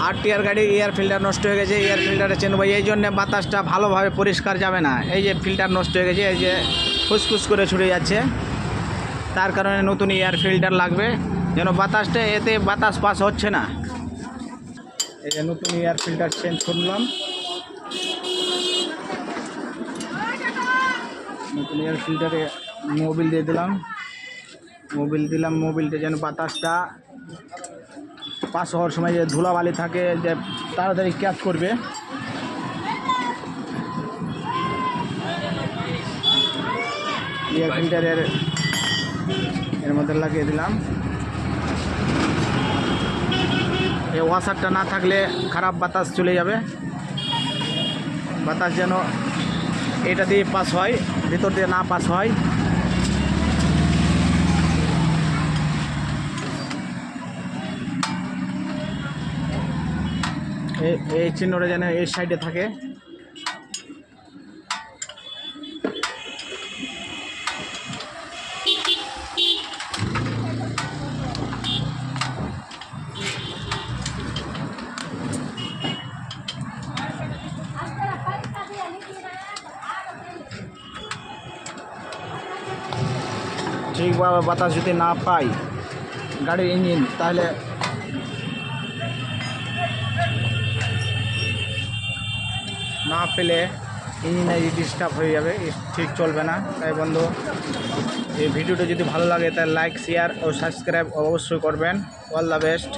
RTR গাড়ির air filter নষ্ট হয়ে গেছে, এয়ার ফিল্টারে চেঞ্জ করবো। এই জন্যে বাতাসটা ভালোভাবে পরিষ্কার যাবে না। এই যে ফিল্টার নষ্ট হয়ে গেছে, এই যে ফুসফুস করে ছুটে যাচ্ছে, তার কারণে নতুন এয়ার ফিল্টার লাগবে, যেন বাতাসটা এতে বাতাস পাস হচ্ছে না। এই যে নতুন এয়ার ফিল্টার চেঞ্জ করলাম, নতুন এয়ার ফিল্টারে মোবিল দিয়ে দিলাম, মোবিলটা যেন বাতাসটা পাস হওয়ার সময় যে ধুলাবালি থাকে যে তাড়াতাড়ি ক্যাচ করবে। এয়ার ফিল্টারের এর মধ্যে লাগিয়ে দিলাম। এই ওয়াশারটা না থাকলে খারাপ বাতাস চলে যাবে, বাতাস যেন এটা দিয়ে পাস হয়, ভিতর দিয়ে না পাস হয়। এই চিহ্নটা যেন এই সাইডে থাকে। ঠিকভাবে বাতাস যদি না পাই গাড়ির ইঞ্জিন, তাহলে না পেলে ইঞ্জিনে ডিস্টার্ব হয়ে যাবে, ঠিক চলবে না। তাই বন্ধু, এই ভিডিওটা যদি ভালো লাগে তাহলে লাইক, শেয়ার ও সাবস্ক্রাইব অবশ্যই করবেন। All the best.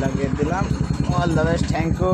লাগিয়ে দিলাম। All the best, thank you.